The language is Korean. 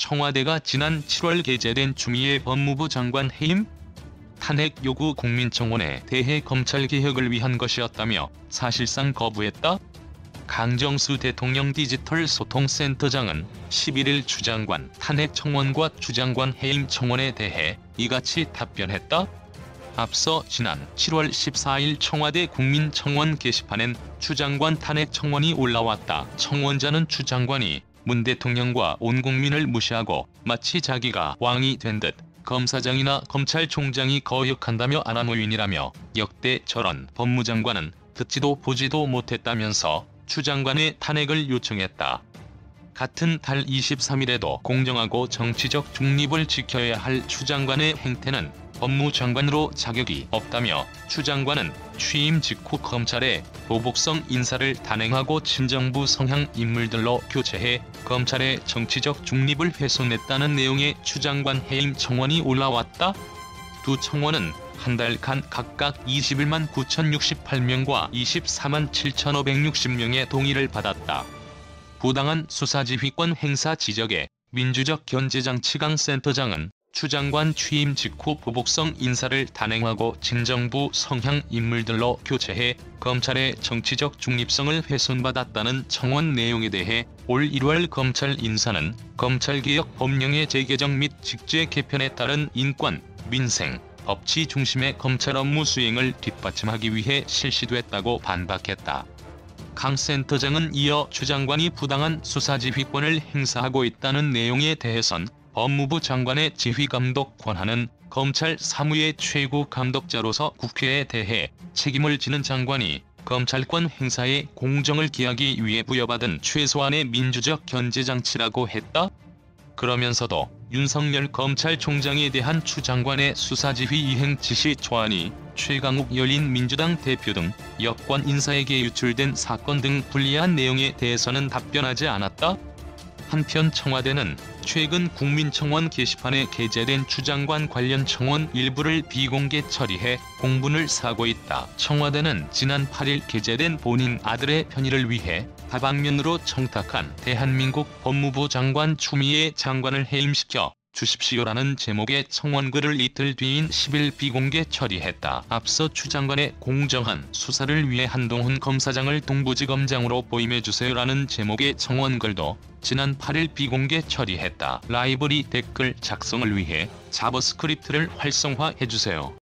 청와대가 지난 7월 게재된 추미애 법무부 장관 해임 탄핵 요구 국민청원에 대해 검찰개혁을 위한 것이었다며 사실상 거부했다. 강정수 대통령 디지털소통센터장은 11일 추 장관 탄핵 청원과 추 장관 해임 청원에 대해 이같이 답변했다. 앞서 지난 7월 14일 청와대 국민청원 게시판엔 추 장관 탄핵 청원이 올라왔다. 청원자는 추 장관이 문 대통령과 온 국민을 무시하고 마치 자기가 왕이 된 듯 검사장이나 검찰총장이 거역한다며 안하무인이라며 역대 저런 법무장관은 듣지도 보지도 못했다면서 추 장관의 탄핵을 요청했다. 같은 달 23일에도 공정하고 정치적 중립을 지켜야 할 추 장관의 행태는 법무장관으로 자격이 없다며 추 장관은 취임 직후 검찰의 보복성 인사를 단행하고 친정부 성향 인물들로 교체해 검찰의 정치적 중립을 훼손했다는 내용의 추 장관 해임 청원이 올라왔다. 두 청원은 한 달간 각각 21만 9,068명과 24만 7,560명의 동의를 받았다. 부당한 수사지휘권 행사 지적에 민주적 견제장치강 센터장은 추 장관 취임 직후 보복성 인사를 단행하고 진정부 성향 인물들로 교체해 검찰의 정치적 중립성을 훼손받았다는 청원 내용에 대해 올 1월 검찰 인사는 검찰개혁 법령의 재개정 및 직제 개편에 따른 인권, 민생, 법치 중심의 검찰 업무 수행을 뒷받침하기 위해 실시됐다고 반박했다. 강 센터장은 이어 추 장관이 부당한 수사지휘권을 행사하고 있다는 내용에 대해선 법무부 장관의 지휘감독 권한은 검찰 사무의 최고 감독자로서 국회에 대해 책임을 지는 장관이 검찰권 행사에 공정을 기하기 위해 부여받은 최소한의 민주적 견제장치라고 했다. 그러면서도 윤석열 검찰총장에 대한 추 장관의 수사지휘 이행 지시 초안이 최강욱 열린민주당 대표 등 여권 인사에게 유출된 사건 등 불리한 내용에 대해서는 답변하지 않았다. 한편 청와대는 최근 국민청원 게시판에 게재된 추 장관 관련 청원 일부를 비공개 처리해 공분을 사고 있다. 청와대는 지난 8일 게재된 본인 아들의 편의를 위해 다방면으로 청탁한 대한민국 법무부 장관 추미애 장관을 해임시켜 주십시오라는 제목의 청원글을 이틀 뒤인 10일 비공개 처리했다. 앞서 추 장관의 공정한 수사를 위해 한동훈 검사장을 동부지검장으로 보임해주세요라는 제목의 청원글도 지난 8일 비공개 처리했다. 라이브러리 댓글 작성을 위해 자바스크립트를 활성화해주세요.